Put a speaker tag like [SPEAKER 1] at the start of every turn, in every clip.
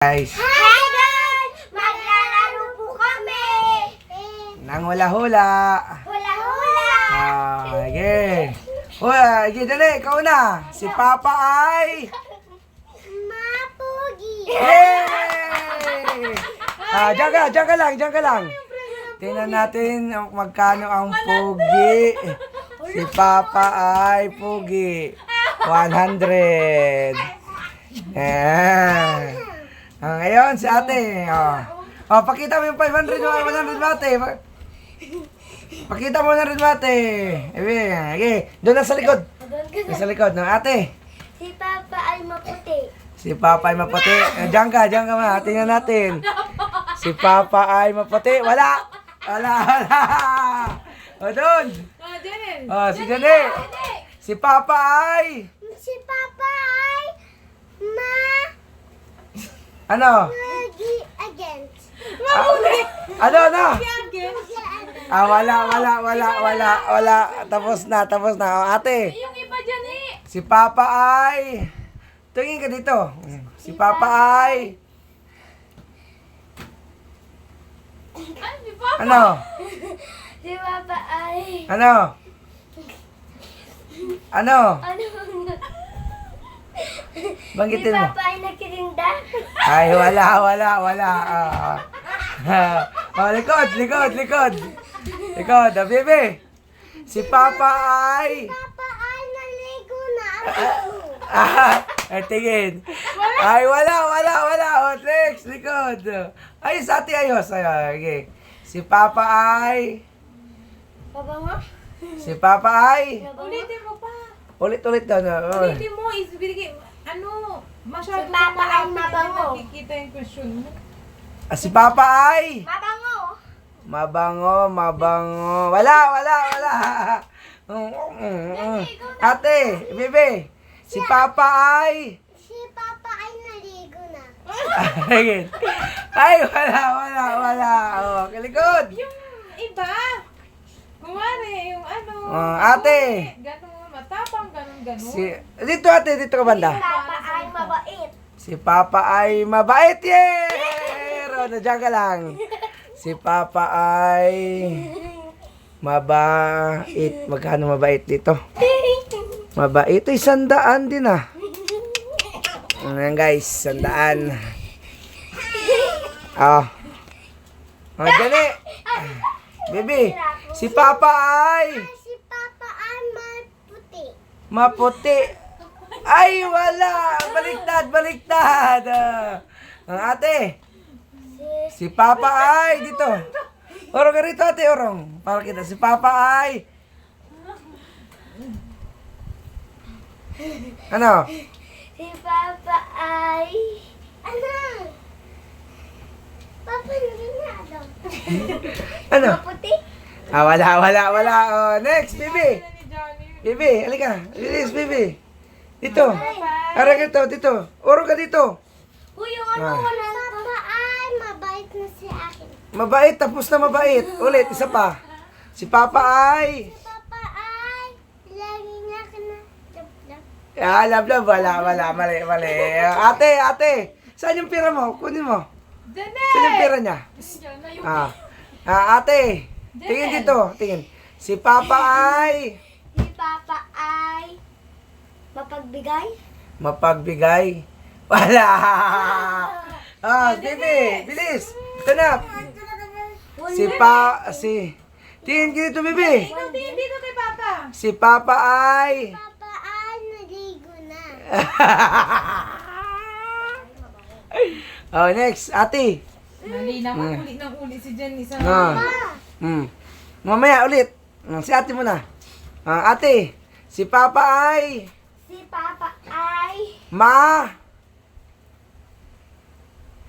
[SPEAKER 1] Guys,
[SPEAKER 2] Hi guys! Maglalaro po kami!
[SPEAKER 1] nang hula-hula.
[SPEAKER 2] Hula-hula!
[SPEAKER 1] Okay. Okay, dali, ikaw na. Si Papa ay...
[SPEAKER 2] Mapugi!
[SPEAKER 1] Yay! Diyan ka lang. Tingnan natin magkano ang pugi. Si Papa ay pugi. 100. Ayan. Ngayon, si ate. Pakita mo yung 500 mo, 100 mo ate. Pakita mo na rin mo ate. Okay. Doon lang sa likod. Doon sa likod ng ate.
[SPEAKER 2] Si Papa ay maputi.
[SPEAKER 1] Si Papa ay maputi. Diyan ka ma. Tingnan natin. Si Papa ay maputi. Wala. O, doon. Si Jane. Si Papa ay...
[SPEAKER 2] Si Papa ay
[SPEAKER 1] Ano?
[SPEAKER 2] Mapugi against.
[SPEAKER 1] Ano? Wala. Tapos na. O, ate.
[SPEAKER 3] Yung iba dyan eh.
[SPEAKER 1] Si Papa ay... Tingin ka dito. Si Papa ay...
[SPEAKER 3] Di ba?
[SPEAKER 1] Ano?
[SPEAKER 2] Si Papa ay...
[SPEAKER 1] Ano?
[SPEAKER 2] Ano? Si
[SPEAKER 1] Banggitin mo.
[SPEAKER 2] Papa ay nagkirinda.
[SPEAKER 1] Ay, wala. Likod, bebe. Si Papa ay...
[SPEAKER 2] Papa ay naligo na.
[SPEAKER 1] Ay, tingin. Ay, wala. O, next, likod. Ay, sa ati ayos. Okay. Si Papa ay...
[SPEAKER 2] Papa mo?
[SPEAKER 1] Si Papa ay...
[SPEAKER 3] Ulitin mo pa.
[SPEAKER 1] Ulit daw na.
[SPEAKER 3] Ulitin mo. Masyado
[SPEAKER 2] Si Papa ay
[SPEAKER 3] malapit,
[SPEAKER 2] mabango.
[SPEAKER 3] hindi nakikita yung question mo.
[SPEAKER 1] Si Papa ay...
[SPEAKER 2] Mabango.
[SPEAKER 1] Mabango. Wala. Ate, bebe. Si Papa ay...
[SPEAKER 2] Si Papa ay naligo na.
[SPEAKER 1] Ay, wala. Oh, kalikod.
[SPEAKER 3] Yung iba. Kumari, yung ano.
[SPEAKER 1] Ate.
[SPEAKER 3] Ganon, matapang, ganon.
[SPEAKER 1] Dito ate, dito ka banda.
[SPEAKER 2] Papa ay mabait.
[SPEAKER 1] Si Papa ay mabait. Yay! Roda, dyan ka lang. Si Papa ay mabait. Magkano mabait dito? Mabait. Ito, 100 din ah. Ayan guys, 100. Dali. Baby, si Papa ay
[SPEAKER 2] Si Papa ay maputi.
[SPEAKER 1] maputi. Ay, wala. Baliktad. Ate, si Papa ay dito. Orong ka rito ate, orong. Para kita. Si Papa ay... Ano?
[SPEAKER 2] Si Papa ay... Ano? Papa hindi na alam.
[SPEAKER 1] Ano?
[SPEAKER 2] Maputi?
[SPEAKER 1] Wala. Oh, next, Bibi.
[SPEAKER 3] Ni Johnny.
[SPEAKER 1] Bibi, halika. Bilis, Bibi. Dito. Ara ka dito. Orong ka dito.
[SPEAKER 2] Uy, yung ano wala na. Papa ay mabait na si akin.
[SPEAKER 1] Mabait, tapos na mabait. Ulit, isa pa. Si Papa ay...
[SPEAKER 2] Si Papa ay lagi niya ka na.
[SPEAKER 1] Love. Wala. Mali. Ate. Saan yung pera mo? Kunin mo.
[SPEAKER 3] Janet!
[SPEAKER 1] Saan yung pera niya?
[SPEAKER 3] Diyan na yung...
[SPEAKER 1] Ate. Tingin dito. Tingin. Si Papa ay...
[SPEAKER 2] Si Papa ay
[SPEAKER 1] Mapagbigay. Wala. Bibi. Bilis. Ito na. Tingin dito, Bibi.
[SPEAKER 3] Ikaw din dito kay Papa.
[SPEAKER 1] Si Papa ay...
[SPEAKER 2] Papa ay naligo na.
[SPEAKER 1] Next. Ate.
[SPEAKER 3] Mali naman, ulit si Jen. Isa
[SPEAKER 1] Mamaya ulit. Si ate muna. Ate. Si Papa ay...
[SPEAKER 2] Si Papa ay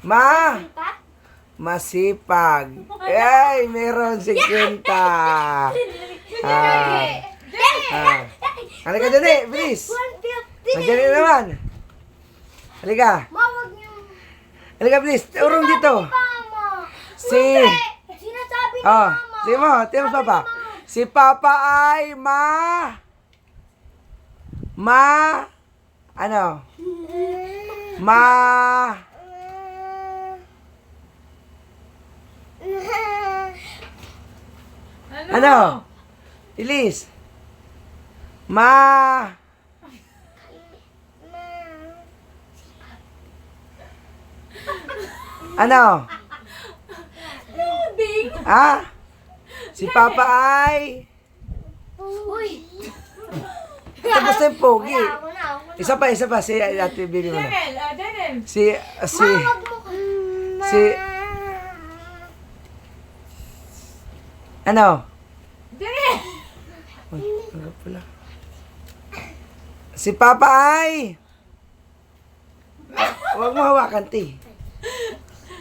[SPEAKER 2] sipat.
[SPEAKER 1] Masipag. Ay, meron 50. Halika dyan bilis.
[SPEAKER 2] 150.
[SPEAKER 1] Nandiyan naman. Halika.
[SPEAKER 2] Mawag niyo.
[SPEAKER 1] Halika, bilis. Urong dito.
[SPEAKER 2] Mama.
[SPEAKER 1] Si...
[SPEAKER 2] Sinasabi ni Mama.
[SPEAKER 1] Sige mo. Tingnan mo, Papa. Si Papa ay ano? Ano? Ilis. Ma. Ano?
[SPEAKER 3] Loading.
[SPEAKER 1] Ah? Si Papa ay...
[SPEAKER 2] Uy!
[SPEAKER 1] Tapos na yung pogi.
[SPEAKER 2] Ako na.
[SPEAKER 1] Isa pa. Si Ate Bibi mo na.
[SPEAKER 3] Janel, Janel.
[SPEAKER 1] Si...
[SPEAKER 2] Wag mo ka.
[SPEAKER 1] Si- Ano?
[SPEAKER 3] Janel.
[SPEAKER 1] Ano pala? Si Papa ay... Huwag mo hawakan, ti.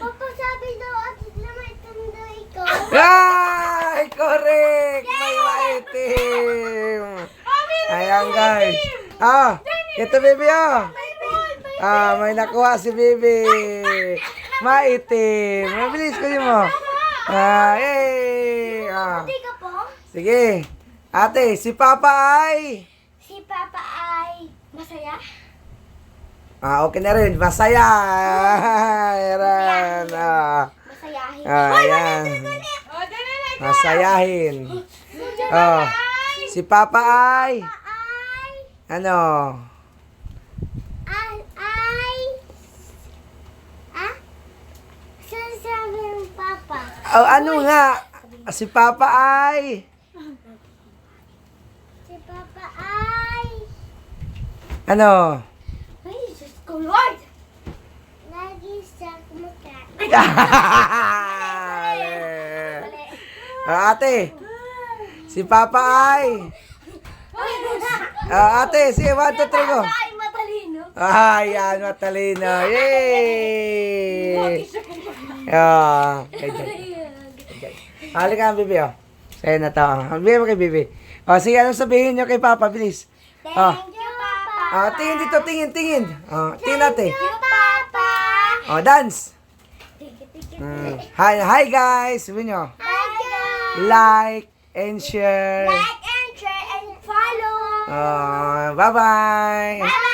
[SPEAKER 2] Papa, sabi daw at na may tanda ikaw.
[SPEAKER 1] Ay! Correct! May maitim! Ayan, guys. Ito, baby, may nakuha si baby. Maitim. Mabilis ko mo. Yay!
[SPEAKER 2] Hindi ka po?
[SPEAKER 1] Sige. Ate, si Papa ay...
[SPEAKER 2] Si Papa ay masaya?
[SPEAKER 1] Okay na rin. Masaya. Ayan.
[SPEAKER 2] Masayahin.
[SPEAKER 1] Ayan.
[SPEAKER 3] Oh, Janel, ikaw.
[SPEAKER 1] Masayahin. Si Papa ay...
[SPEAKER 2] Ay,
[SPEAKER 1] Ano?
[SPEAKER 2] ah? Saan sabi ng Papa?
[SPEAKER 1] Ano nga? Si Papa ay...
[SPEAKER 2] Si Papa ay...
[SPEAKER 1] Ano?
[SPEAKER 2] Ay, Diyos ko, Lord! Lagi sa kumakain.
[SPEAKER 1] Ate, si Papa ay... Ate, si 1, 2, 3, go.
[SPEAKER 2] Ay, matalino.
[SPEAKER 1] Yan, matalino. Yay! Halika ang bibi, Sa'yo na to. Bigyan mo kay bibi. Sige, anong sabihin nyo kay Papa, bilis.
[SPEAKER 2] Thank you, Papa.
[SPEAKER 1] Tingin dito, tingin. Tingin natin.
[SPEAKER 2] Thank you, Papa.
[SPEAKER 1] Dance.
[SPEAKER 2] Thank you.
[SPEAKER 1] Hi guys, sabihin nyo.
[SPEAKER 2] Hi, guys.
[SPEAKER 1] Like and share.
[SPEAKER 2] Like and share and follow.
[SPEAKER 1] Bye-bye.
[SPEAKER 2] Bye-bye.